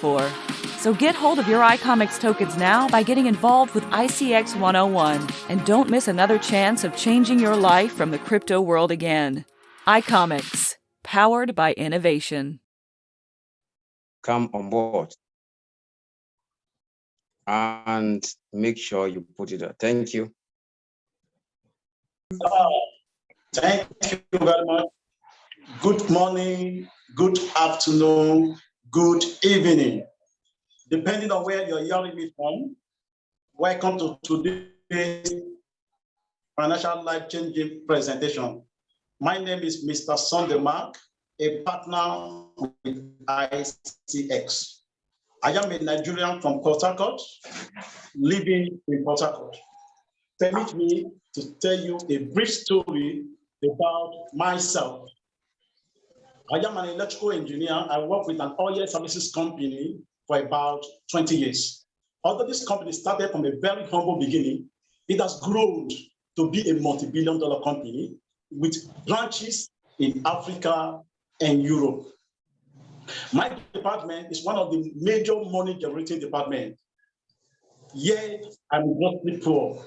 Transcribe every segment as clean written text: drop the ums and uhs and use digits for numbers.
for. So get hold of your iComics tokens now by getting involved with ICX 101, and don't miss another chance of changing your life from the crypto world again. iComics, powered by innovation. Come on board and make sure you put it there. Thank you. Thank you very much. Good morning, good afternoon, good evening. Depending on where you're hearing me from, welcome to today's financial life-changing presentation. My name is Mr. Sunday Mark, a partner with ICX. I am a Nigerian from Port Harcourt, living in Port Harcourt. Permit me to tell you a brief story about myself. I am an electrical engineer. I work with an oil services company for about 20 years. Although this company started from a very humble beginning, it has grown to be a multi-billion-dollar company with branches in Africa and Europe. My department is one of the major money-generating departments. Yet I'm mostly poor,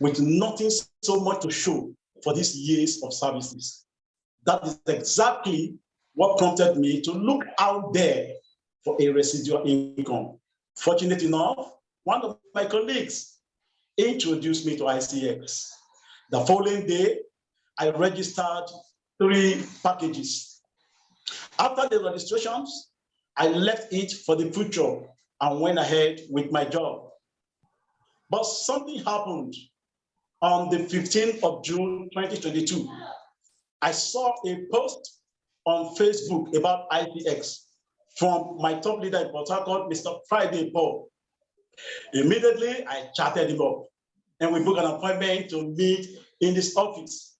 with nothing so much to show for these years of services. That is exactly what prompted me to look out there for a residual income. Fortunate enough, one of my colleagues introduced me to ICX. The following day, I registered 3 packages. After the registrations, I left it for the future and went ahead with my job. But something happened on the 15th of June, 2022. I saw a post on Facebook about ICX from my top leader in Port Harcourt, Mr. Friday Paul. Immediately, I chatted him up, and we booked an appointment to meet in his office.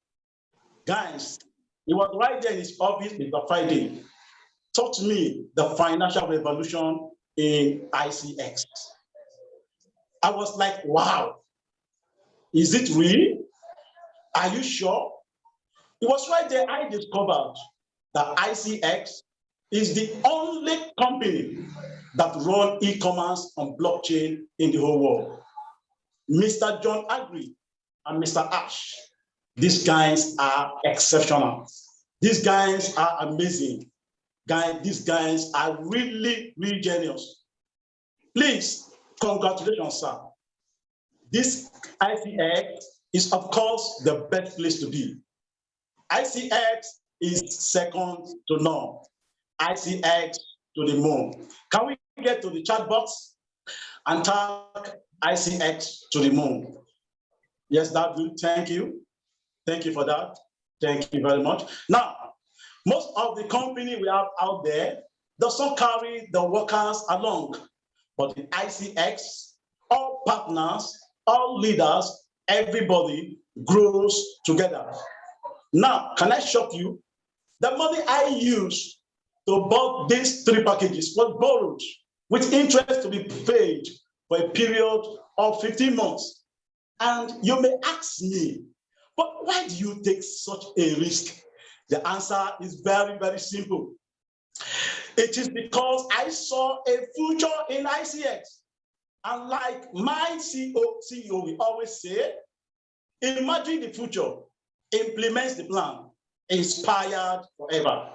Guys, he was right there in his office, Mr. Friday, taught me the financial revolution in ICX. I was like, wow, is it real? Are you sure? It was right there I discovered that ICX is the only company that runs e-commerce on blockchain in the whole world. Mr. John Agri and Mr. Ash, these guys are exceptional. These guys are amazing. These guys are really, really genius. Please, congratulations, sir. This ICX is, of course, the best place to be. ICX is second to none. ICX to the moon. Can we get to the chat box and tag ICX to the moon? Yes, that will. Thank you. Thank you for that. Thank you very much. Now, most of the company we have out there doesn't carry the workers along, but the ICX, all partners, all leaders, everybody grows together. Now, can I shock you? The money I used to buy these 3 packages was borrowed with interest to be paid for a period of 15 months. And you may ask me, but why do you take such a risk? The answer is very, very simple. It is because I saw a future in ICX. And like my CEO will always say, imagine the future, implements the plan, inspired forever.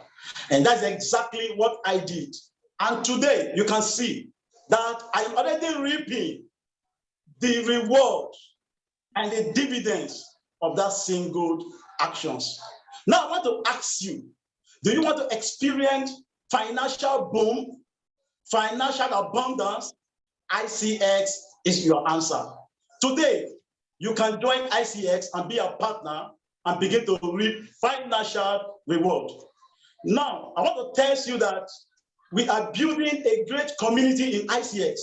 And that's exactly what I did. And today you can see that I'm already reaping the reward and the dividends of that single actions. Now I want to ask you, do you want to experience financial boom, financial abundance? ICX is your answer. Today, you can join ICX and be a partner and begin to reap financial reward. Now, I want to tell you that we are building a great community in ICX,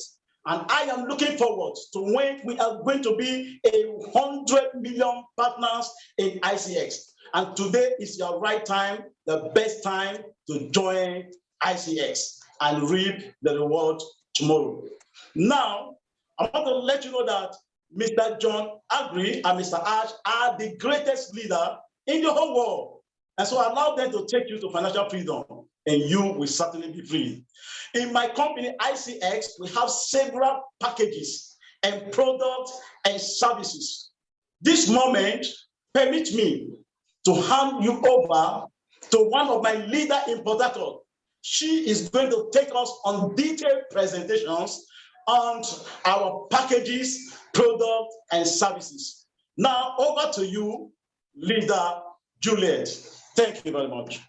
and I am looking forward to when we are going to be 100 million partners in ICX. And today is your right time, the best time to join ICX and reap the reward tomorrow. Now, I want to let you know that Mr. John Agri and Mr. Ash are the greatest leader in the whole world. And so allow them to take you to financial freedom, and you will certainly be free. In my company, ICX, we have several packages and products and services. This moment, permit me to hand you over to one of my leader importators. She is going to take us on detailed presentations on our packages, products, and services. Now, over to you, leader Juliet. Thank you very much.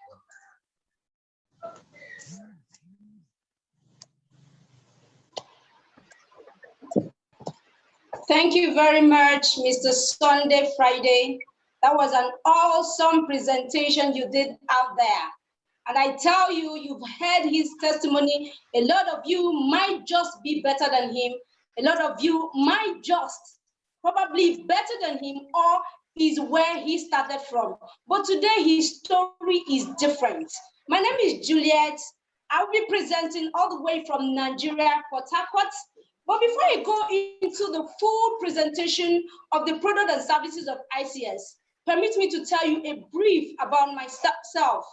Thank you very much, Mr. Sunday Friday. That was an awesome presentation you did out there. And I tell you, you've heard his testimony. A lot of you might just be better than him. A lot of you might just probably better than him, or is where he started from. But today his story is different. My name is Juliet. I'll be presenting all the way from Nigeria, Port Harcourt. But before I go into the full presentation of the product and services of ICS, permit me to tell you a brief about myself.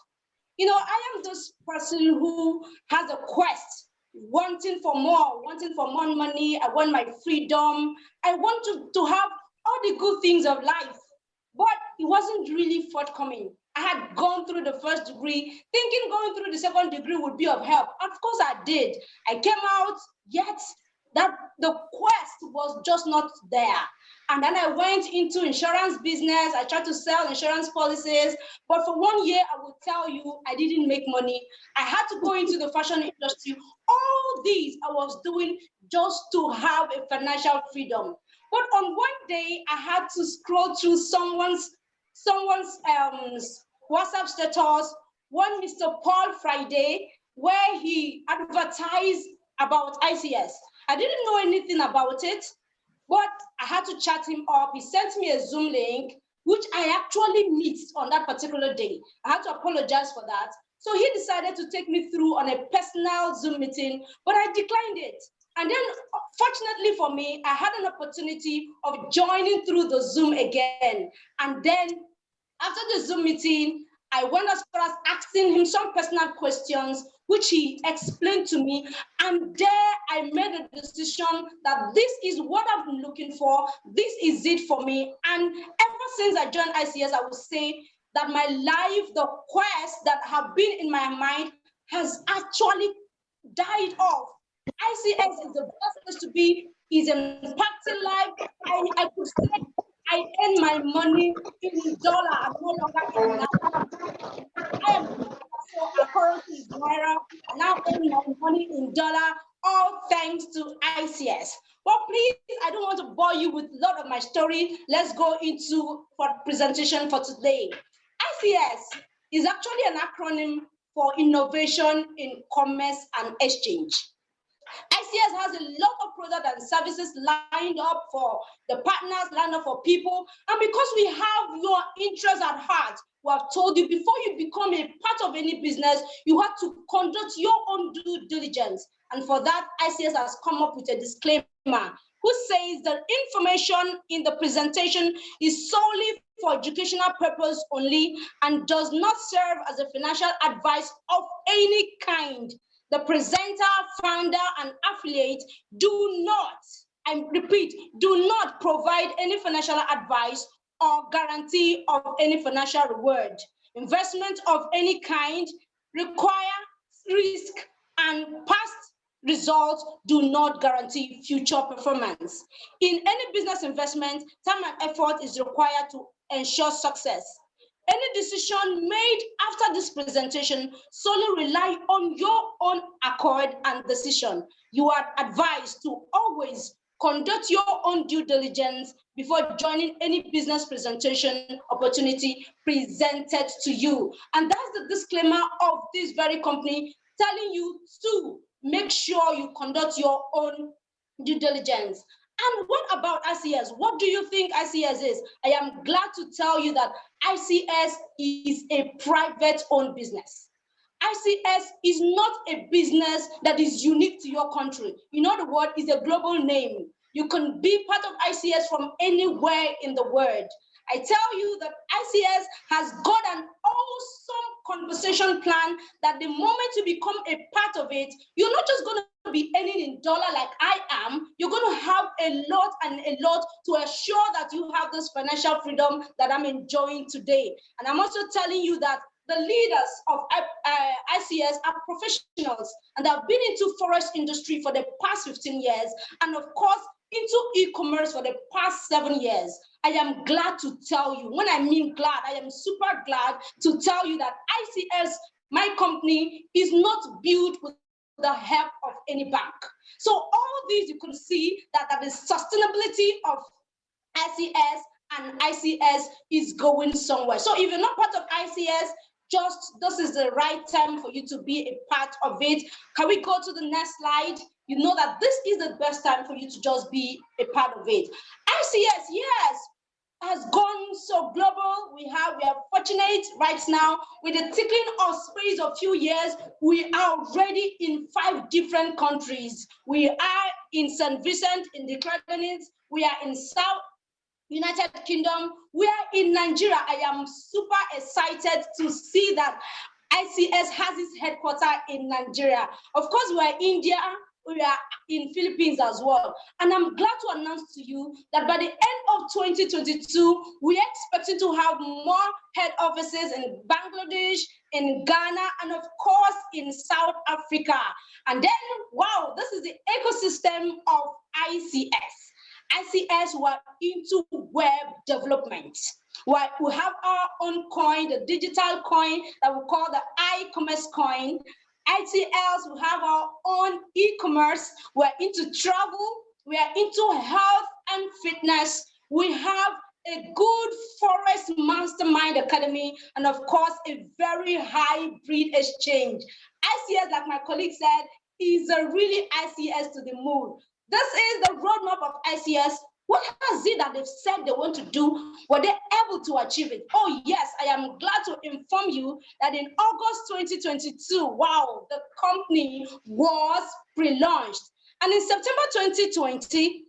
You know, I am this person who has a quest, wanting for more money. I want my freedom. I want to have all the good things of life, but it wasn't really forthcoming. I had gone through the first degree, thinking going through the second degree would be of help. Of course I did. I came out, yet that the quest was just not there. And then I went into insurance business. I tried to sell insurance policies, but for 1 year, I will tell you, I didn't make money. I had to go into the fashion industry. All these I was doing just to have a financial freedom. But on one day, I had to scroll through someone's WhatsApp status, one Mr. Paul Friday, where he advertised about ICS. I didn't know anything about it, but I had to chat him up. He sent me a Zoom link, which I actually missed on that particular day. I had to apologize for that. So he decided to take me through on a personal Zoom meeting, but I declined it. And then, fortunately for me, I had an opportunity of joining through the Zoom again. And then after the Zoom meeting, I went as far as asking him some personal questions, which he explained to me. And there I made a decision that this is what I've been looking for. This is it for me. And ever since I joined ICS, I would say that my life, the quest that have been in my mind has actually died off. ICS is the best place to be, is impacting life. I could say I earn my money in dollar, no longer in naira. I am so our currency is naira, now earn my money in dollar, all thanks to ICS. But please, I don't want to bore you with a lot of my story. Let's go into for presentation for today. ICS is actually an acronym for Innovation in Commerce and Exchange. ICS has a lot of products and services lined up for the partners, lined up for people. And because we have your interests at heart, we have told you before you become a part of any business, you have to conduct your own due diligence. And for that, ICS has come up with a disclaimer who says that information in the presentation is solely for educational purpose only and does not serve as a financial advice of any kind. The presenter, founder, and affiliate do not, I repeat, do not provide any financial advice or guarantee of any financial reward. Investment of any kind require risk, and past results do not guarantee future performance. In any business investment, time and effort is required to ensure success. Any decision made after this presentation solely rely on your own accord and decision. You are advised to always conduct your own due diligence before joining any business presentation opportunity presented to you. And that's the disclaimer of this very company telling you to make sure you conduct your own due diligence. And what about ICS? What do you think ICS is? I am glad to tell you that ICS is a private-owned business. ICS is not a business that is unique to your country. In other words, it's a global name. You can be part of ICS from anywhere in the world. I tell you that ICS has got an awesome conversation plan that the moment you become a part of it, you're not just going to be earning in dollar like I am, you're going to have a lot and a lot to assure that you have this financial freedom that I'm enjoying today. And I'm also telling you that the leaders of ICS are professionals and have been into forest industry for the past 15 years, and of course, into e-commerce for the past 7 years. I am glad to tell you, when I mean glad, I am super glad to tell you that ICS, my company, is not built with the help of any bank. So all these, you could see that the sustainability of ICS and ICS is going somewhere. So if you're not part of ICS, this is the right time for you to be a part of it. Can we go to the next slide? You know that this is the best time for you to just be a part of it. ICS, yes, has gone so global. We are fortunate right now with the tickling of space of few years. We are already in 5 different countries. We are in St. Vincent in the Grenadines. We are in South United Kingdom. We are in Nigeria. I am super excited to see that ICS has its headquarters in Nigeria. Of course, we are in India. We are in Philippines as well. And I'm glad to announce to you that by the end of 2022, we are expecting to have more head offices in Bangladesh, in Ghana, and of course in South Africa. And then, wow, this is the ecosystem of ICS. ICS were into web development. We have our own coin, the digital coin that we call the iCommerce coin. ICS, we have our own e-commerce. We're into travel. We are into health and fitness. We have a good forest mastermind academy, and of course, a very high breed exchange. ICS, like my colleague said, is a really ICS to the moon. This is the roadmap of ICS. What has it that they've said they want to do? Were they able to achieve it? Oh, yes, I am glad to inform you that in August 2022, wow, the company was pre-launched. And in September 2020,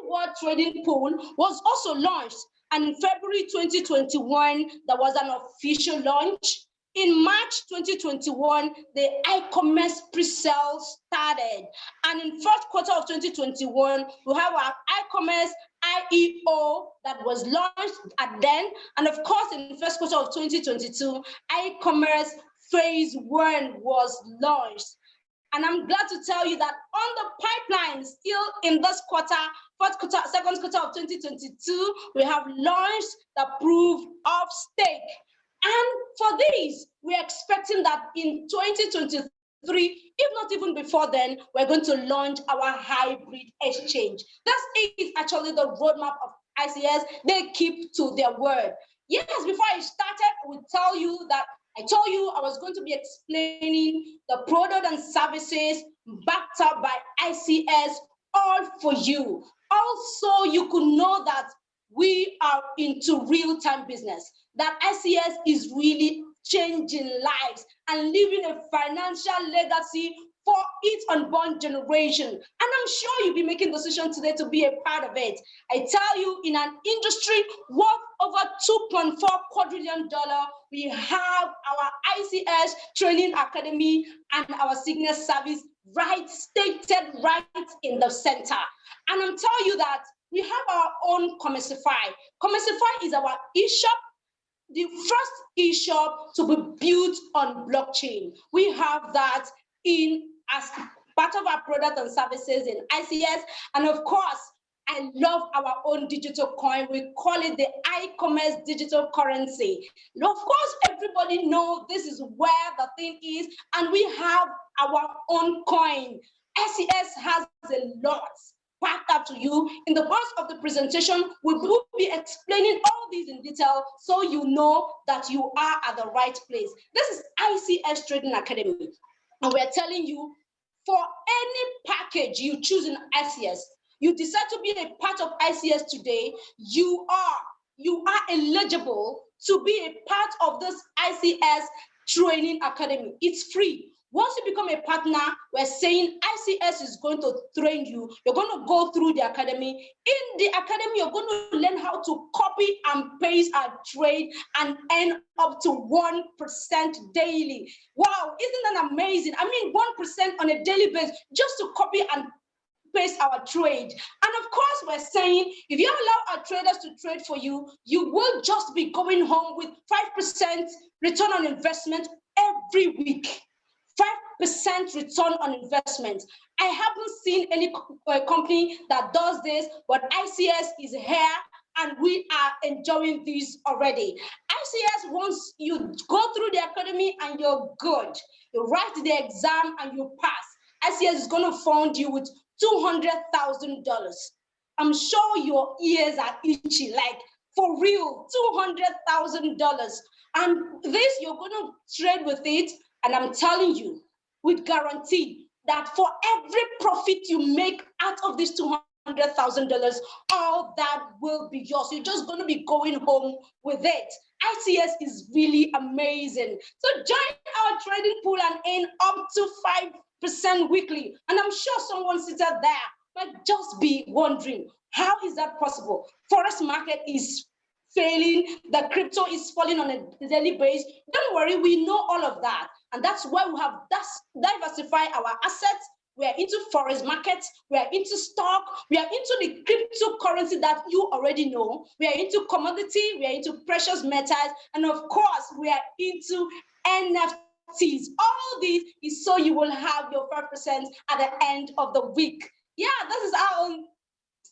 World Trading Pool was also launched. And in February 2021, there was an official launch. In March 2021, the iCommerce pre-sale started. And in first quarter of 2021, we have our iCommerce IEO that was launched at then. And of course, in the first quarter of 2022, iCommerce phase 1 was launched. And I'm glad to tell you that on the pipeline, still in this quarter, second quarter of 2022, we have launched the proof of stake. And for these, we're expecting that in 2023, if not even before then, we're going to launch our hybrid exchange. That is actually the roadmap of ICS. They keep to their word. Yes, before I started, I would tell you that I told you I was going to be explaining the product and services backed up by ICS, all for you. Also, you could know that we are into real-time business, that ICS is really changing lives and leaving a financial legacy for its unborn generation. And I'm sure you'll be making decisions today to be a part of it. I tell you, in an industry worth over $2.4 quadrillion, we have our ICS Training Academy and our Signet service stated right in the center. And I'm telling you that we have our own Commercify. Commercify is our e-shop, the first e-shop to be built on blockchain. We have that in as part of our product and services in ICS. And of course, I love our own digital coin. We call it the iCommerce digital currency. Now, of course, everybody knows this is where the thing is, and we have our own coin. ICS has a lot packed up to you. In the course of the presentation, we will be explaining all these in detail so you know that you are at the right place. This is ICS Trading Academy. And we're telling you, for any package you choose in ICS, you decide to be a part of ICS today, you are eligible to be a part of this ICS Training Academy. It's free. Once you become a partner, we're saying ICS is going to train you. You're going to go through the academy. In the academy, you're going to learn how to copy and paste a trade and earn up to 1% daily. Wow, isn't that amazing? I mean, 1% on a daily basis just to copy and paste our trade. And of course, we're saying if you allow our traders to trade for you, you will just be going home with 5% return on investment every week. 5% return on investment. I haven't seen any company that does this, but ICS is here and we are enjoying this already. ICS, once you go through the academy and you're good, you write the exam and you pass, ICS is going to fund you with $200,000. I'm sure your ears are itchy, like for real, $200,000. And this, you're going to trade with it. And I'm telling you, with guarantee, that for every profit you make out of this $200,000, all that will be yours. You're just going to be going home with it. ICS is really amazing. So join our trading pool and earn up to 5% weekly. And I'm sure someone sits out there might just be wondering, how is that possible? Forex market is failing, the crypto is falling on a daily basis. Don't worry, we know all of that. And that's why we have diversified our assets. We are into forex markets, we are into stock, we are into the cryptocurrency that you already know, we are into commodity, we are into precious metals, and of course, we are into NFTs. All this is so you will have your 5% at the end of the week. Yeah, this is our own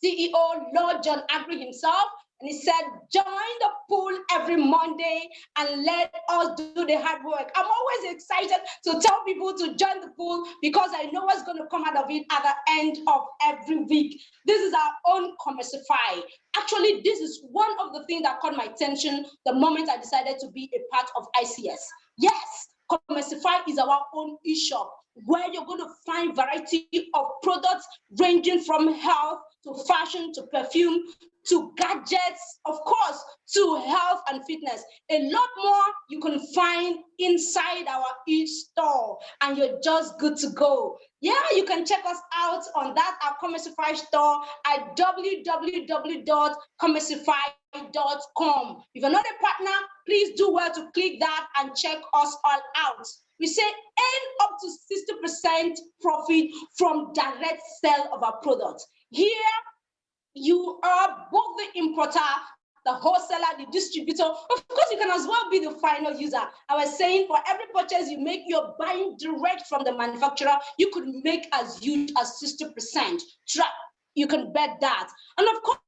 CEO, Lord John Agri himself. And he said, join the pool every Monday and let us do the hard work. I'm always excited to tell people to join the pool because I know what's going to come out of it at the end of every week. This is our own Commercify. Actually, this is one of the things that caught my attention the moment I decided to be a part of ICS. Yes, Commercify is our own e-shop where you're going to find variety of products ranging from health to fashion to perfume to gadgets, of course, to health and fitness. A lot more you can find inside our e-store, and you're just good to go. Yeah, you can check us out on that, our Commercify store at www.commercify.com. If you're not a partner, please do well to click that and check us all out. We say earn up to 60% profit from direct sale of our products. Here, you are both the importer, the wholesaler, the distributor. Of course, you can as well be the final user. I was saying for every purchase you make, you're buying direct from the manufacturer. You could make as huge as 60%. You can bet that. And of course,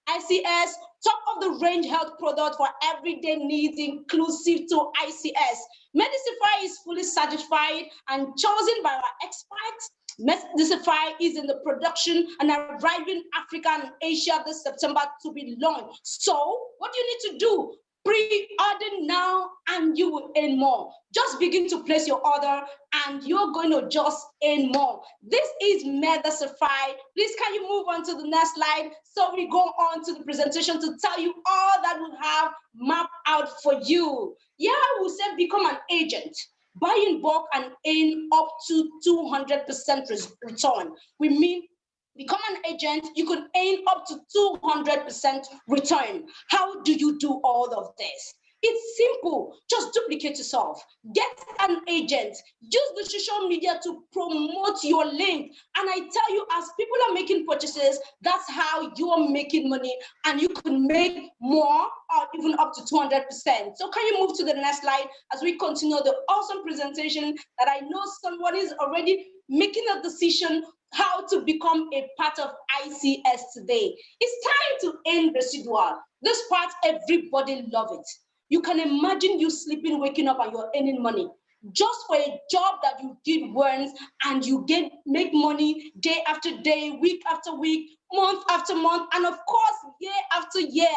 ICS, top of the range health product for everyday needs, inclusive to ICS. Medicify is fully certified and chosen by our experts. Medicify is in the production and arriving Africa and Asia this September to be launched. So what you need to do, pre-order now and you will earn more. Just begin to place your order and you're going to just earn more. This is Medicify. Please can you move on to the next slide so we go on to the presentation to tell you all that we have mapped out for you. Yeah, we said become an agent. Buy in bulk and earn up to 200% return. We mean become an agent, you can earn up to 200% return. How do you do all of this? It's simple. Just duplicate yourself. Get an agent. Use the social media to promote your link. And I tell you, as people are making purchases, that's how you are making money. And you can make more or even up to 200%. So can you move to the next slide as we continue the awesome presentation that I know someone is already making a decision how to become a part of ICS today. It's time to earn residual. This part, everybody loves it. You can imagine you sleeping, waking up, and you're earning money just for a job that you did once, and you make money day after day, week after week, month after month, and of course, year after year.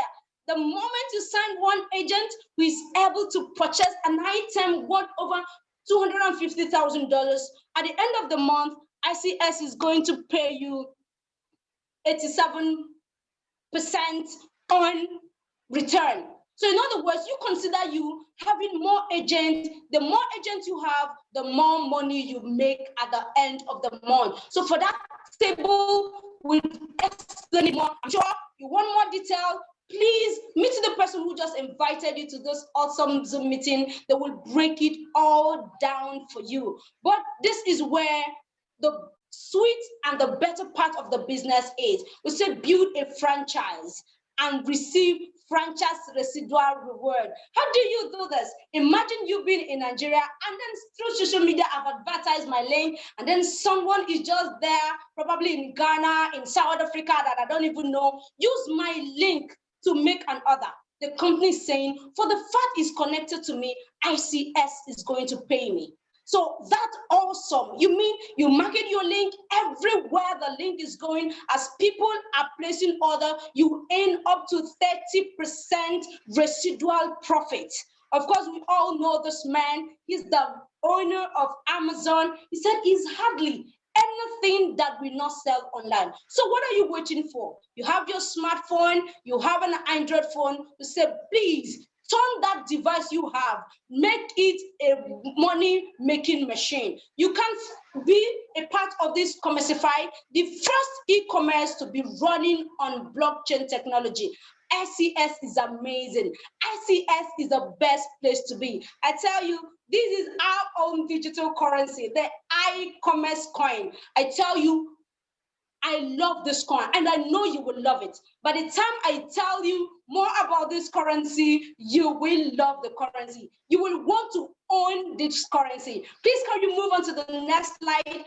The moment you sign one agent who is able to purchase an item worth over $250,000, at the end of the month, ICS is going to pay you 87% on return. So in other words, you consider you having more agents. The more agents you have, the more money you make at the end of the month. So for that table, we'll explain it more. I'm sure you want more detail. Please meet the person who just invited you to this awesome Zoom meeting. They will break it all down for you. But this is where the sweet and the better part of the business is. We say build a franchise and receive franchise residual reward. How do you do this? Imagine you being in Nigeria and then through social media I've advertised my link, and then someone is just there, probably in Ghana, in South Africa, that I don't even know. Use my link to make an order. The company is saying, for the fact it's connected to me, ICS is going to pay me. So that's awesome. You mean you market your link everywhere the link is going, as people are placing order, you earn up to 30% residual profit. Of course, we all know this man. He's the owner of Amazon. He said he's hardly anything that we not sell online. So what are you waiting for? You have your smartphone, you have an Android phone. You say, please, turn that device you have, make it a money-making machine. You can be a part of this Commerceify, the first e-commerce to be running on blockchain technology. ICS is amazing. ICS is the best place to be. I tell you, this is our own digital currency, the iCommerce coin. I tell you, I love this coin, and I know you will love it. By the time I tell you more about this currency, you will love the currency. You will want to own this currency. Please, can you move on to the next slide?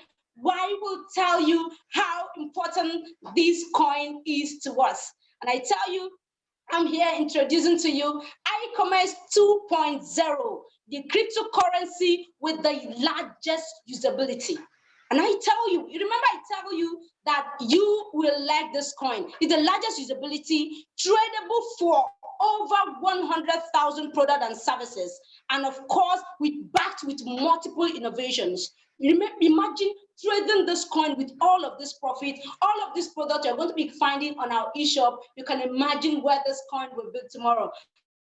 I will tell you how important this coin is to us. And I tell you, I'm here introducing to you iCommerce 2.0, the cryptocurrency with the largest usability. And I tell you, you remember I tell you that you will like this coin. It's the largest usability, tradable for over 100,000 products and services. And of course, backed with multiple innovations. Imagine trading this coin with all of this profit, all of this product you're going to be finding on our eShop. You can imagine where this coin will be tomorrow.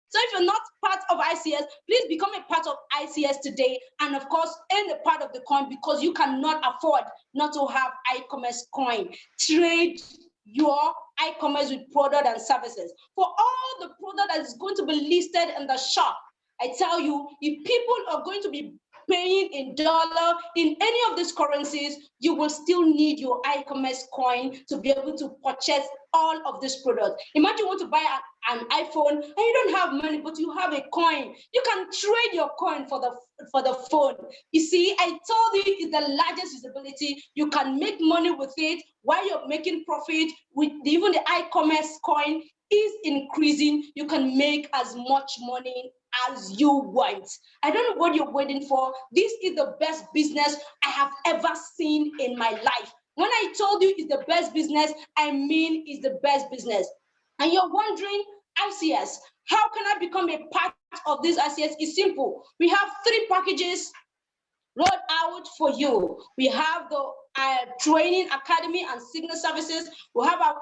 So if you're not part of ICS, please become a part of ICS today. And of course, earn a part of the coin, because you cannot afford not to have iCommerce coin. Trade your iCommerce with product and services. For all the product that is going to be listed in the shop, I tell you, if people are going to be paying in dollar, in any of these currencies, you will still need your iCommerce coin to be able to purchase all of this product. Imagine you want to buy an iPhone and you don't have money, but you have a coin. You can trade your coin for the phone. You see, I told you it's the largest usability. You can make money with it while you're making profit. With even the iCommerce coin is increasing. You can make as much money as you want. I don't know what you're waiting for. This is the best business I have ever seen in my life. When I told you it's the best business, I mean it's the best business. And you're wondering, ICS, how can I become a part of this ICS? It's simple. We have 3 packages rolled out for you. We have the training academy and signal services. We have our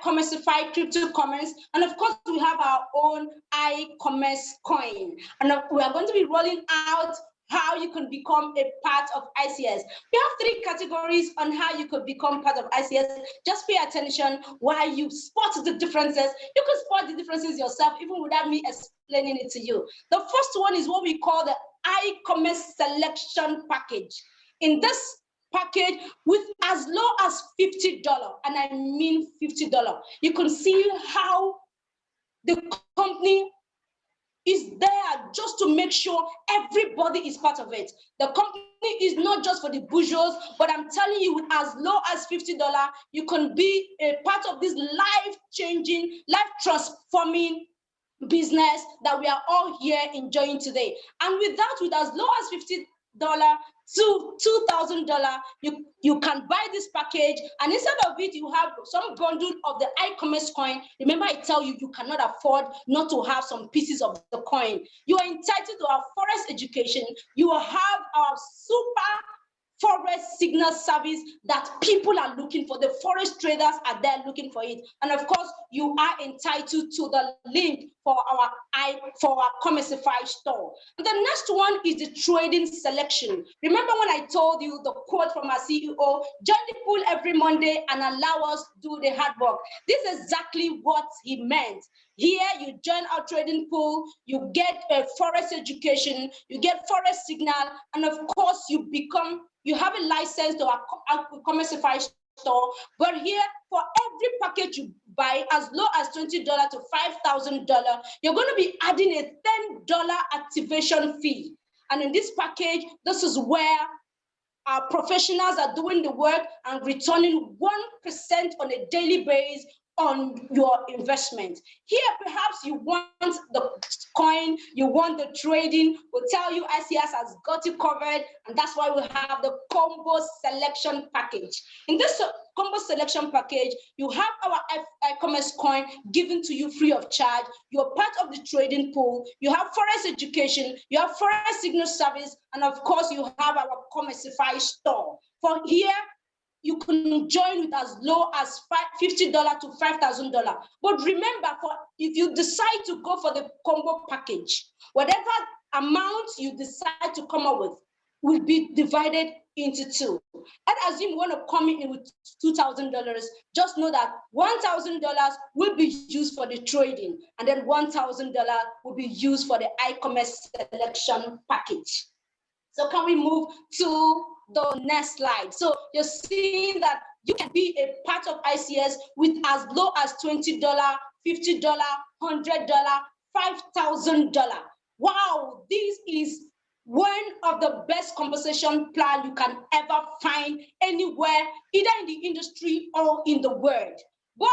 iCommerceify crypto commerce, and of course we have our own iCommerce coin. And we are going to be rolling out how you can become a part of ICS. We have 3 categories on how you could become part of ICS. Just pay attention while you spot the differences. You can spot the differences yourself, even without me explaining it to you. The first one is what we call the iCommerce selection package. In this package, with as low as $50, and I mean $50, you can see how the company is there just to make sure everybody is part of it. The company is not just for the bourgeois, but I'm telling you, with as low as $50, you can be a part of this life-changing, life-transforming business that we are all here enjoying today. And with that, with as low as $50 to $2,000, you can buy this package, and instead of it, you have some bundle of the iCommerce coin. Remember, I tell you, you cannot afford not to have some pieces of the coin. You are entitled to our forest education. You will have our super forest signal service that people are looking for. The forest traders are there looking for it. And of course, you are entitled to the link for our Commercify store. And the next one is the trading selection. Remember when I told you the quote from our CEO, join the pool every Monday and allow us to do the hard work. This is exactly what he meant. Here, you join our trading pool, you get a forest education, you get forest signal, and of course, you have a license to our Commercify store. But here, for every package you buy, as low as $20 to $5,000, you're going to be adding a $10 activation fee. And in this package, this is where our professionals are doing the work and returning 1% on a daily basis on your investment. Here, perhaps you want the coin, you want the trading, we'll tell you ICS has got you covered, and that's why we have the combo selection package. In this combo selection package, you have our e-commerce coin given to you free of charge. You're part of the trading pool. You have forest education, you have forest signal service, and of course, you have our Commercify store. For here, you can join with as low as $50 to $5,000. But remember, if you decide to go for the combo package, whatever amount you decide to come up with will be divided into two. Let's assume you want to come in with $2,000. Just know that $1,000 will be used for the trading, and then $1,000 will be used for the e-commerce selection package. So can we move to the next slide? So you're seeing that you can be a part of ICS with as low as $20, $50, $100, $5,000. Wow, this is one of the best compensation plan you can ever find anywhere, either in the industry or in the world. But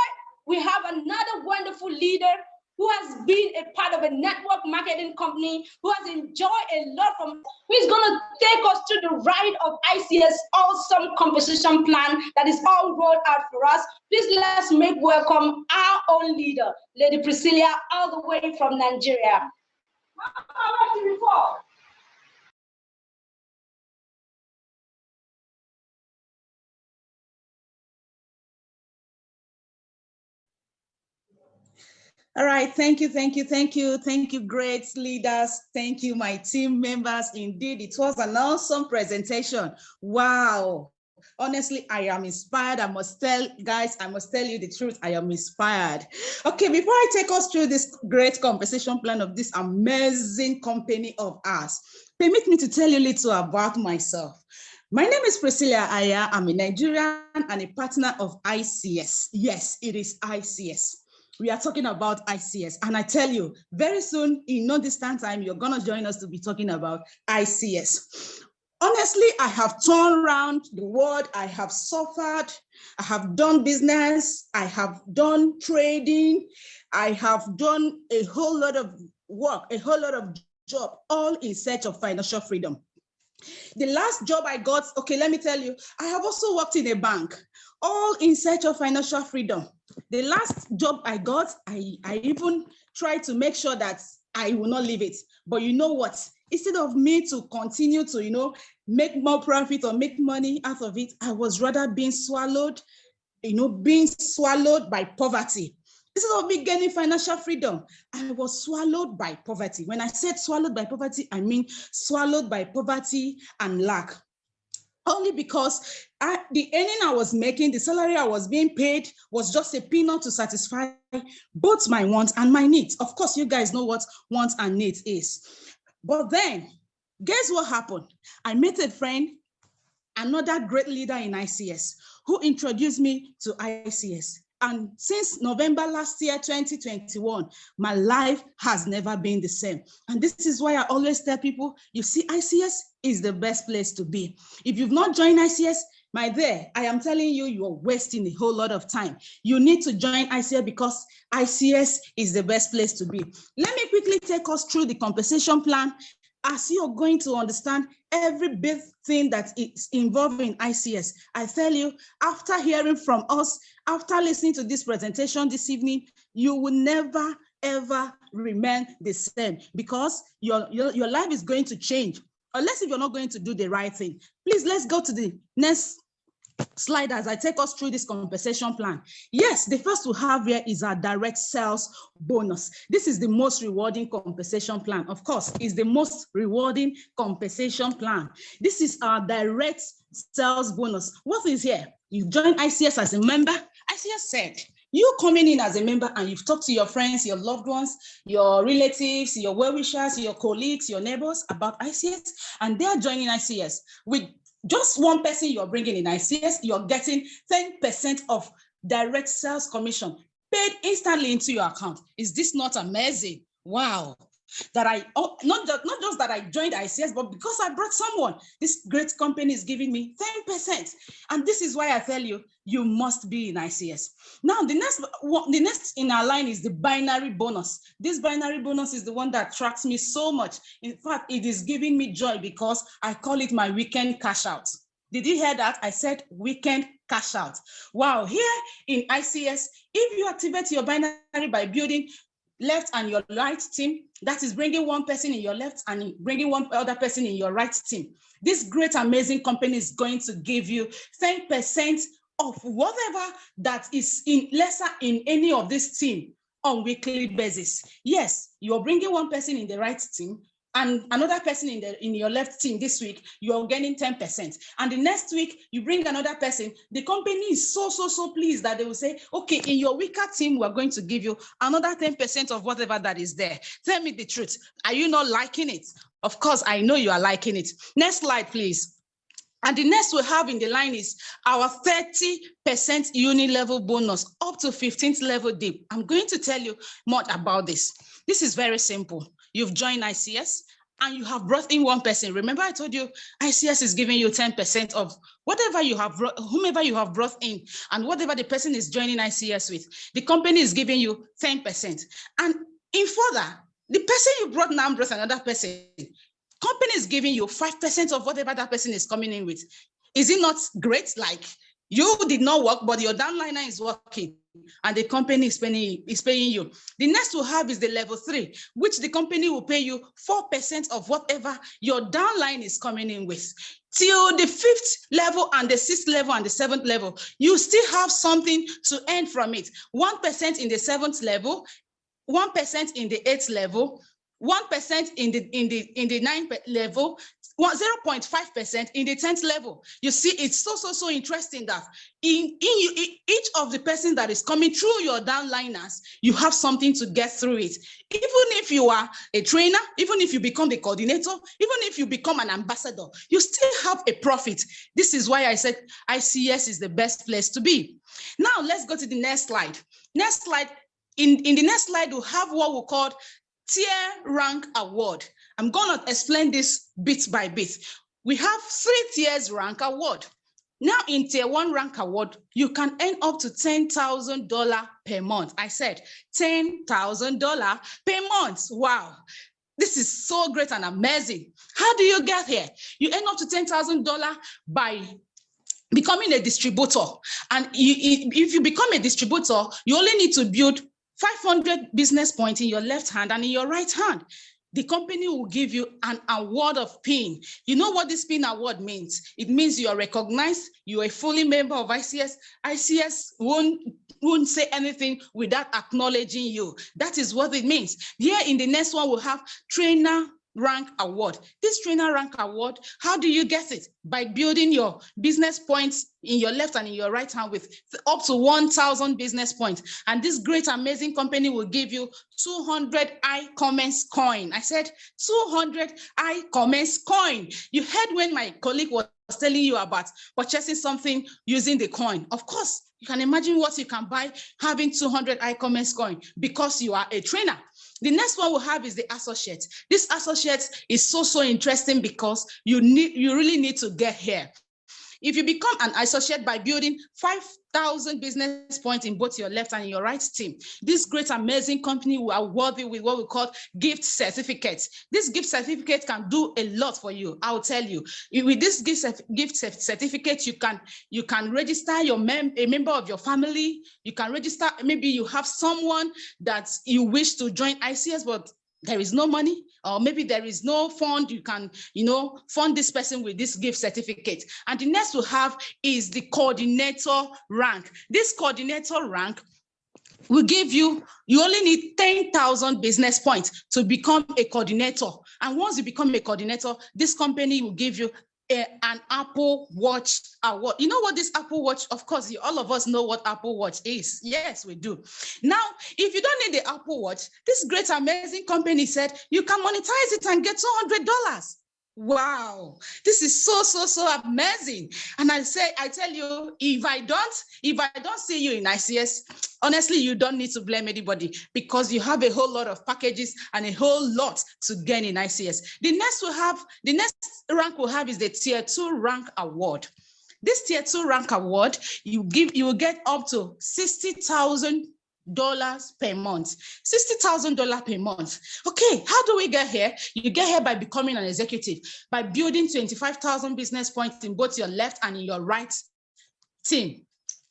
we have another wonderful leader who has been a part of a network marketing company, who has enjoyed a lot from, who is going to take us through the ride of ICS awesome compensation plan that is all rolled out for us. Please let's make welcome our own leader, Lady Priscilla, all the way from Nigeria. All right, thank you, great leaders. Thank you, my team members. Indeed, it was an awesome presentation. Wow. Honestly, I am inspired. I must tell you the truth. I am inspired. Okay, before I take us through this great compensation plan of this amazing company of ours, permit me to tell you a little about myself. My name is Priscilla Aya. I'm a Nigerian and a partner of ICS. Yes, it is ICS. We are talking about ICS. And I tell you, very soon, in no distant time, you're going to join us to be talking about ICS. Honestly, I have turned around the world. I have suffered. I have done business. I have done trading. I have done a whole lot of work, a whole lot of job, all in search of financial freedom. The last job I got, okay, let me tell you, I have also worked in a bank, all in search of financial freedom. The last job I got, I even tried to make sure that I will not leave it. But you know what? Instead of me to continue to, make more profit or make money out of it, I was rather being swallowed, being swallowed by poverty. Instead of me gaining financial freedom, I was swallowed by poverty. When I said swallowed by poverty, I mean swallowed by poverty and lack. Only because the earning I was making, the salary I was being paid was just a peanut to satisfy both my wants and my needs. Of course, you guys know what wants and needs is. But then, guess what happened? I met a friend, another great leader in ICS, who introduced me to ICS. And since November last year, 2021, my life has never been the same. And this is why I always tell people, you see, ICS is the best place to be. If you've not joined ICS, my dear, I am telling you, you're wasting a whole lot of time. You need to join ICS because ICS is the best place to be. Let me quickly take us through the compensation plan as you're going to understand every big thing that is involved in ICS. I tell you, after hearing from us, after listening to this presentation this evening, you will never, ever remain the same because your life is going to change. unless if you're not going to do the right thing. Please, let's go to the next slide as I take us through this compensation plan. Yes, the first we have here is our direct sales bonus. This is the most rewarding compensation plan. Of course, it's the most rewarding compensation plan. This is our direct sales bonus. What is here? You join ICS as a member. ICS said, you coming in as a member and you've talked to your friends, your loved ones, your relatives, your well-wishers, your colleagues, your neighbors about ICS, and they're joining ICS. With just one person you're bringing in ICS, you're getting 10% of direct sales commission paid instantly into your account. Is this not amazing? Wow. That I, not just that I joined ICS, but because I brought someone, this great company is giving me 10%. And this is why I tell you, you must be in ICS. Now, the next in our line is the binary bonus. This binary bonus is the one that attracts me so much. In fact, it is giving me joy because I call it my weekend cash out. Did you hear that? I said weekend cash out. Wow, here in ICS, if you activate your binary by building left and your right team, that is bringing one person in your left and bringing one other person in your right team. This great, amazing company is going to give you 10% of whatever that is in lesser in any of this team on weekly basis. Yes, you're bringing one person in the right team and another person in your left team this week, you're getting 10%. And the next week, you bring another person. The company is so pleased that they will say, okay, in your weaker team, we're going to give you another 10% of whatever that is there. Tell me the truth. Are you not liking it? Of course, I know you are liking it. Next slide, please. And the next we have in the line is our 30% uni-level bonus up to 15th level dip. I'm going to tell you more about this. This is very simple. You've joined ICS and you have brought in one person. Remember I told you ICS is giving you 10% of whatever you have brought, whomever you have brought in, and whatever the person is joining ICS with. The company is giving you 10%. And in further, the person you brought now brought another person. Company is giving you 5% of whatever that person is coming in with. Is it not great? Like, you did not work, but your downliner is working and the company is paying you. The next we'll have is the level 3, which the company will pay you 4% of whatever your downline is coming in with. Till the 5th level and the 6th level and the 7th level, you still have something to earn from it. 1% in the 7th level, 1% in the 8th level, 1% in the 9th level, 0.5% in the 10th level. You see, it's so interesting that in each of the person that is coming through your downliners, you have something to get through it. Even if you are a trainer, even if you become the coordinator, even if you become an ambassador, you still have a profit. This is why I said ICS is the best place to be. Now, let's go to the next slide. Next slide. In the next slide, we'll have what we call tier rank award. I'm going to explain this bit by bit. We have 3 tiers rank award. Now in tier 1 rank award, you can earn up to $10,000 per month. I said $10,000 per month. Wow. This is so great and amazing. How do you get here? You earn up to $10,000 by becoming a distributor. And if you become a distributor, you only need to build 500 business points in your left hand and in your right hand. The company will give you an award of PIN. You know what this PIN award means? It means you are recognized, you are a fully member of ICS. ICS won't say anything without acknowledging you. That is what it means. Here in the next one, we'll have trainer rank award. This trainer rank award, how do you get it? By building your business points in your left and in your right hand with up to 1,000 business points. And this great, amazing company will give you 200 iCommerce coin. I said 200 iCommerce coin. You heard when my colleague was telling you about purchasing something using the coin. Of course, you can imagine what you can buy having 200 iCommerce coin because you are a trainer. The next one we'll have is the associate. This associate is so interesting because you really need to get here. If you become an associate by building 5,000 business points in both your left and your right team, this great, amazing company will award you with what we call gift certificates. This gift certificate can do a lot for you. I'll tell you. With this gift certificate, you can register a member of your family. You can register, maybe you have someone that you wish to join ICS, but there is no money, or maybe there is no fund, you can, fund this person with this gift certificate. And the next we have is the coordinator rank. This coordinator rank will give you only need 10,000 business points to become a coordinator. And once you become a coordinator, this company will give you an Apple Watch award. You know what this Apple Watch, of course, all of us know what Apple Watch is. Yes, we do. Now, if you don't need the Apple Watch, this great, amazing company said you can monetize it and get $200. Wow, this is so amazing. And I tell you, if I don't see you in ICS, honestly, you don't need to blame anybody, because you have a whole lot of packages and a whole lot to gain in ICS. The next rank we'll have is the Tier 2 rank award. This Tier 2 rank award, you will get up to $60,000 per month. $60,000 per month. Okay, how do we get here? You get here by becoming an executive, by building 25,000 business points in both your left and in your right team.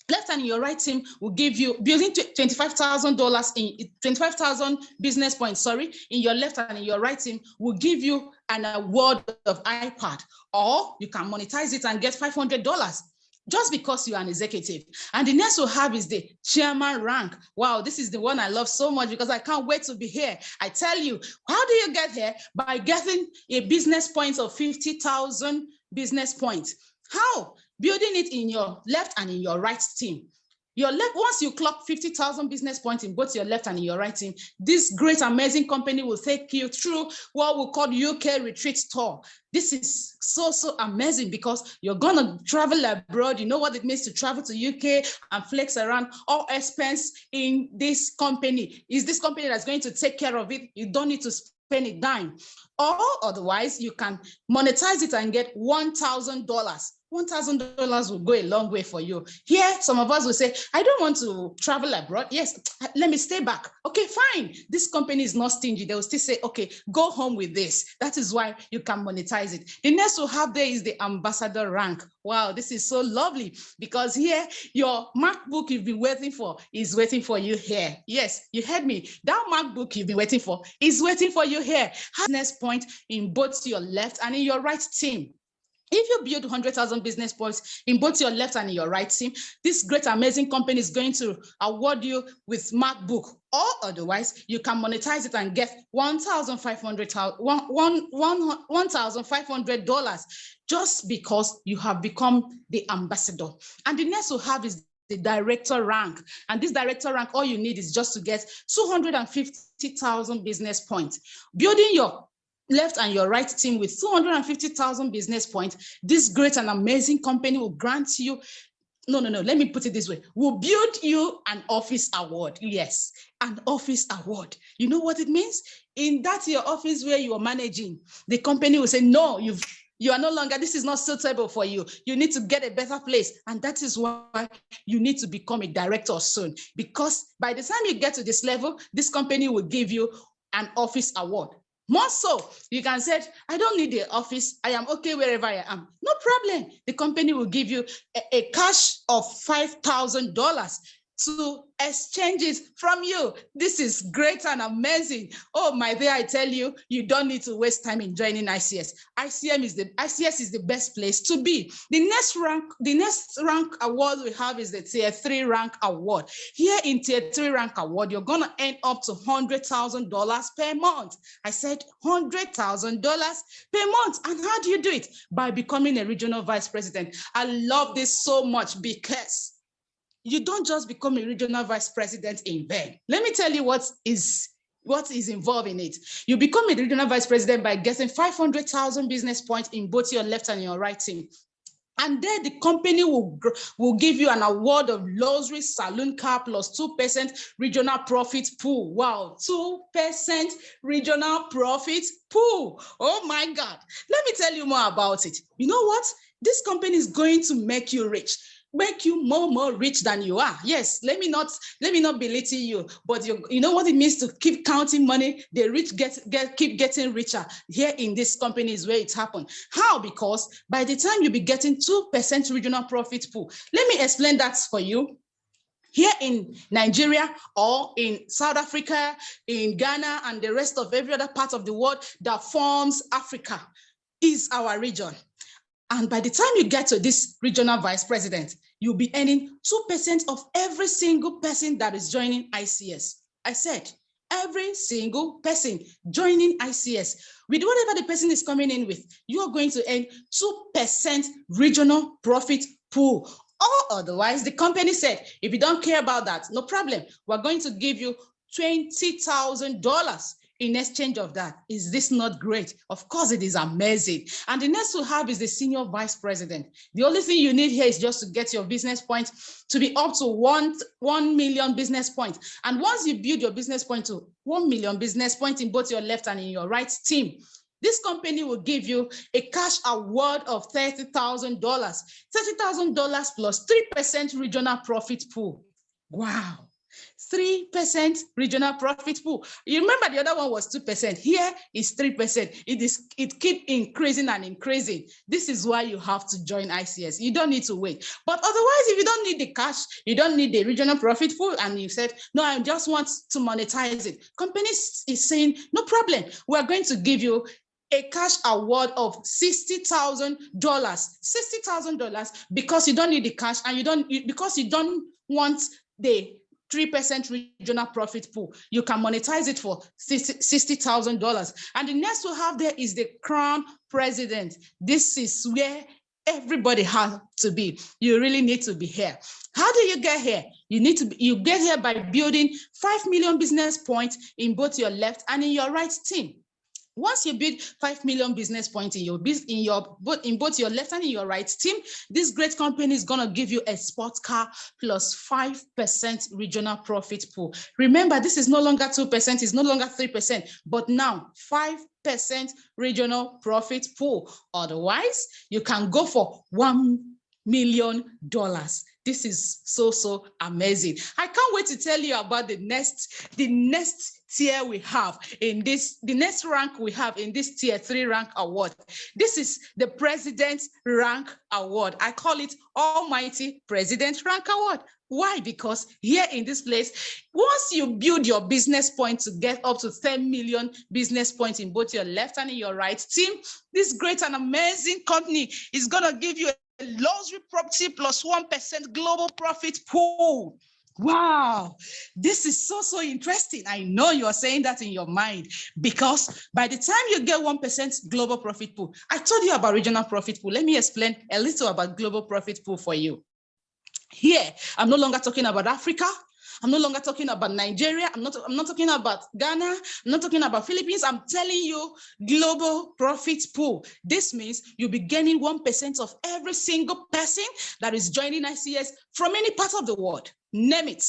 Left and in your right team will give you building $25,000 in 25,000 business points, in your left and in your right team will give you an award of iPad, or you can monetize it and get $500. Just because you're an executive. And the next we'll have is the chairman rank. Wow, this is the one I love so much, because I can't wait to be here. I tell you, how do you get here? By getting a business point of 50,000 business points. How? Building it in your left and in your right team. Your left, once you clock 50,000 business points in both your left and in your right team, this great, amazing company will take you through what we call UK retreat tour. This is so amazing, because you're gonna travel abroad. You know what it means to travel to UK and flex around. All expense in this company. Is this company that's going to take care of it? You don't need to spend a dime. Or otherwise, you can monetize it and get $1,000. $1,000 will go a long way for you. Here, some of us will say, I don't want to travel abroad. Yes, let me stay back. Okay, fine. This company is not stingy. They will still say, okay, go home with this. That is why you can monetize it. The next we'll have there is the ambassador rank. Wow, this is so lovely, because here, your MacBook you've been waiting for is waiting for you here. Yes, you heard me. That MacBook you've been waiting for is waiting for you here. Business point in both your left and in your right team. If you build 100,000 business points in both your left and in your right team, this great, amazing company is going to award you with MacBook, or otherwise, you can monetize it and get $1,500 just because you have become the ambassador. And the next we'll have is the director rank. And this director rank, all you need is just to get 250,000 business points. Building your left and your right team with 250,000 business points, this great and amazing company will grant you, let me put it this way, will build you an office award. Yes, an office award. You know what it means? In that your office where you are managing, the company will say, no, you are no longer, this is not suitable for you. You need to get a better place. And that is why you need to become a director soon. Because by the time you get to this level, this company will give you an office award. More so, you can say, I don't need the office. I am okay wherever I am. No problem. The company will give you a cash of $5,000 to exchange it from you. This is great and amazing. Oh my dear, I tell you, you don't need to waste time in joining ICS. ICS is the best place to be. The next rank award we have is the Tier 3 rank award. Here in Tier 3 rank award, you're gonna earn up to $100,000 per month. I said $100,000 per month. And how do you do it? By becoming a regional vice president. I love this so much, because you don't just become a regional vice president in vain. Let me tell you what is involved in it. You become a regional vice president by getting 500,000 business points in both your left and your right team. And then the company will give you an award of luxury saloon car plus 2% regional profit pool. Wow, 2% regional profit pool. Oh my God. Let me tell you more about it. You know what? This company is going to make you rich. Make you more rich than you are. Yes, let me not belittle you, but you know what it means to keep counting money. The rich keep getting richer. Here in this company is where it happened. How? Because by the time you be getting 2% regional profit pool, let me explain that for you. here in Nigeria or in South Africa, in Ghana, and the rest of every other part of the world that forms Africa is our region. And by the time you get to this regional vice president, you'll be earning 2% of every single person that is joining ICS. I said, every single person joining ICS, with whatever the person is coming in with, you are going to earn 2% regional profit pool. Or otherwise, the company said, if you don't care about that, no problem. We're going to give you $20,000 in exchange of that. Is this not great? Of course, it is amazing. And the next we have is the senior vice president. The only thing you need here is just to get your business points to be up to 1 million business points. And once you build your business point to 1 million business points in both your left and in your right team, this company will give you a cash award of $30,000, $30,000 plus 3% regional profit pool. Wow. 3% regional profit pool. You remember the other one was 2%. Here is 3%. It keeps increasing and increasing. This is why you have to join ICS. You don't need to wait. But otherwise, if you don't need the cash, you don't need the regional profit pool, and you said, no, I just want to monetize it. Company is saying, no problem. We're going to give you a cash award of $60,000, $60,000 because you don't need the cash and because you don't want the 3% regional profit pool. You can monetize it for $60,000. And the next we have there is the crown president. This is where everybody has to be. You really need to be here. How do you get here? You get here by building 5 million business points in both your left and in your right team. Once you build 5 million business points in both your left and in your right team, this great company is going to give you a sports car plus 5% regional profit pool. Remember, this is no longer 2%, it's no longer 3%, but now 5% regional profit pool. Otherwise, you can go for $1 million. This is so amazing. I can't wait to tell you about the next tier we have in this, the next rank we have in this tier 3 rank award. This is the President's Rank Award. I call it Almighty President Rank Award. Why? Because here in this place, once you build your business point to get up to 10 million business points in both your left and in your right team, this great and amazing company is going to give you a luxury property plus 1% global profit pool. Wow, this is so interesting. I know you are saying that in your mind, because by the time you get 1% global profit pool, I told you about regional profit pool. Let me explain a little about global profit pool for you. Here, I'm no longer talking about Africa. I'm no longer talking about Nigeria. I'm not talking about Ghana. I'm not talking about Philippines. I'm telling you global profit pool. This means you'll be gaining 1% of every single person that is joining ICS from any part of the world. Name it.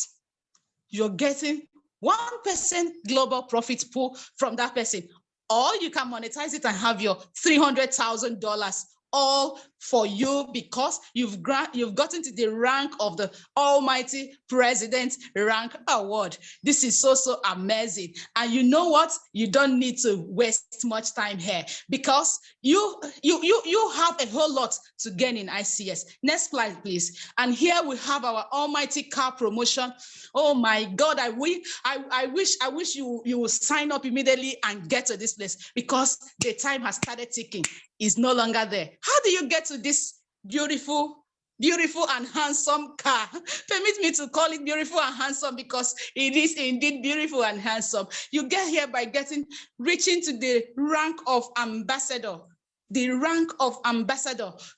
You're getting 1% global profit pool from that person. Or you can monetize it and have your $300,000 all for you because you've gotten to the rank of the Almighty President Rank Award. This is so amazing. And you know what? You don't need to waste much time here because you have a whole lot to gain in ICS. Next slide, please. And here we have our Almighty Car promotion. Oh my God, I wish you will sign up immediately and get to this place because the time has started ticking. Is no longer there. How do you get to this beautiful and handsome car? Permit me to call it beautiful and handsome because it is indeed beautiful and handsome. You get here by reaching to the rank of ambassador,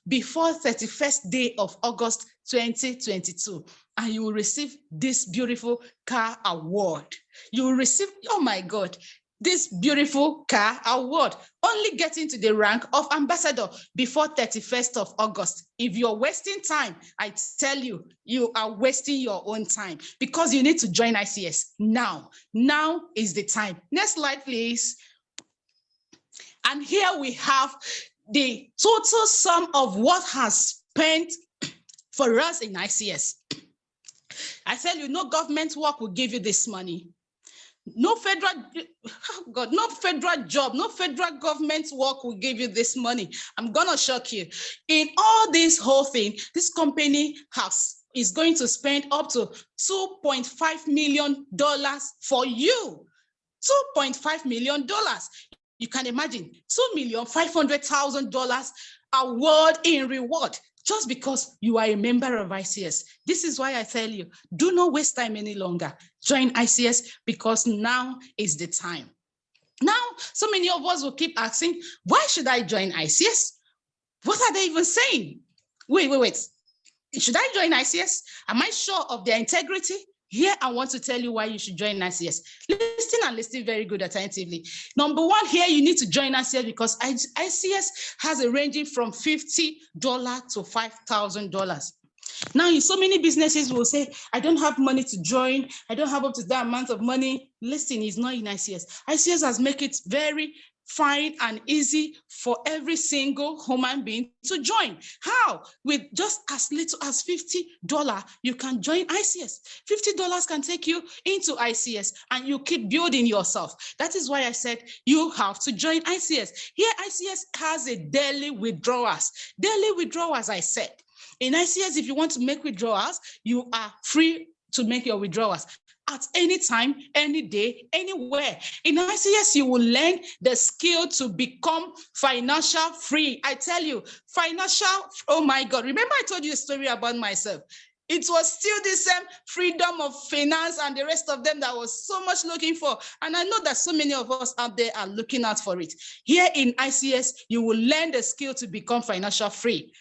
before 31st day of August 2022. And you will receive this beautiful car award. You will receive, oh my God, this beautiful car award, only getting to the rank of ambassador before 31st of August. If you're wasting time, I tell you, you are wasting your own time because you need to join ICS now. Now is the time. Next slide, please. And here we have the total sum of what has spent for us in ICS. I tell you, no government work will give you this money. No federal, oh God, no federal job, no federal government work will give you this money. I'm gonna shock you. In all this whole thing, this company has is going to spend up to $2.5 million for you. $2.5 million. You can imagine $2,500,000 award in reward just because you are a member of ICS. This is why I tell you, do not waste time any longer. Join ICS because now is the time. Now, so many of us will keep asking, why should I join ICS? What are they even saying? Wait. Should I join ICS? Am I sure of their integrity? Here, I want to tell you why you should join ICS. Listen and listen very good attentively. Number one, here you need to join ICS because ICS has a ranging from $50 to $5,000. Now, in so many businesses will say, I don't have money to join. I don't have up to that amount of money. Listen, it's not in ICS. ICS has made it very fine and easy for every single human being to join. How? With just as little as $50, you can join ICS. $50 can take you into ICS and you keep building yourself. That is why I said you have to join ICS. Here, ICS has a daily withdrawals. Daily withdrawals, I said. In ICS, if you want to make withdrawals, you are free to make your withdrawals at any time, any day, anywhere. In ICS, you will learn the skill to become financial free. I tell you, financial, oh my God. Remember I told you a story about myself. It was still the same freedom of finance and the rest of them that I was so much looking for. And I know that so many of us out there are looking out for it. Here in ICS, you will learn the skill to become financial free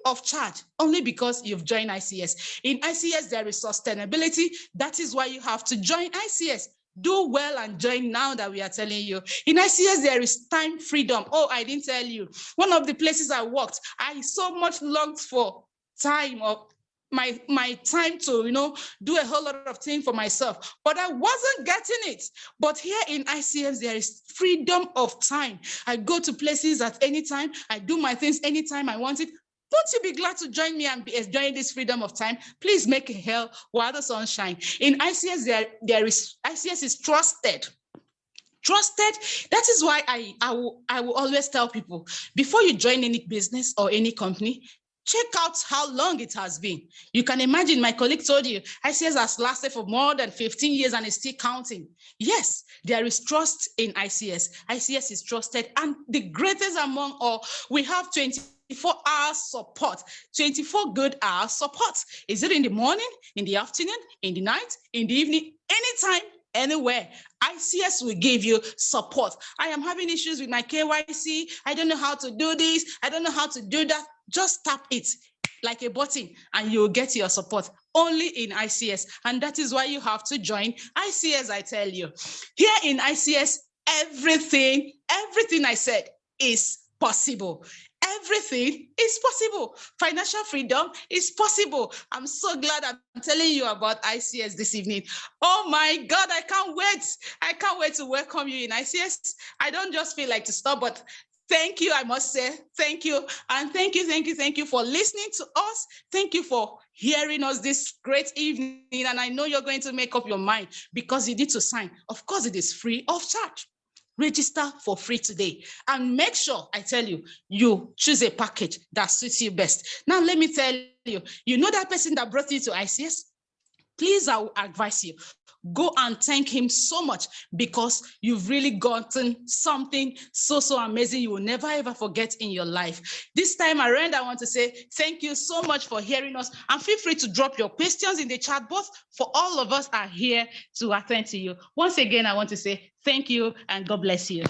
of charge, only because you've joined ICS. In ICS, there is sustainability. That is why you have to join ICS. Do well and join now that we are telling you. In ICS, there is time freedom. Oh, I didn't tell you. One of the places I worked, I so much longed for time of my time to, do a whole lot of things for myself, but I wasn't getting it. But here in ICS, there is freedom of time. I go to places at any time. I do my things anytime I want it. Won't you be glad to join me and be enjoying this freedom of time? Please make a hell while the sun shines. In ICS, ICS is trusted. Trusted. That is why I will always tell people, before you join any business or any company, check out how long it has been. You can imagine, my colleague told you, ICS has lasted for more than 15 years and is still counting. Yes, there is trust in ICS. ICS is trusted, and the greatest among all, we have 24-hour support, 24 good hours support. Is it in the morning, in the afternoon, in the night, in the evening, anytime, anywhere? ICS will give you support. I am having issues with my KYC. I don't know how to do this. I don't know how to do that. Just tap it like a button and you'll get your support only in ICS. And that is why you have to join ICS, I tell you. Here in ICS, everything I said is possible. Everything is possible. Financial freedom is possible. I'm so glad I'm telling you about ICS this evening. Oh my God, I can't wait. I can't wait to welcome you in ICS. I don't just feel like to stop, but thank you, I must say. Thank you. And thank you for listening to us. Thank you for hearing us this great evening. And I know you're going to make up your mind because you need to sign. Of course, it is free of charge. Register for free today and make sure, I tell you, you choose a package that suits you best. Now, let me tell you, you know that person that brought you to ICS? Please, I will advise you, go and thank him so much because you've really gotten something so amazing you will never ever forget in your life. This time around, I want to say thank you so much for hearing us, and feel free to drop your questions in the chat box, for all of us are here to attend to you. Once again, I want to say thank you and God bless you.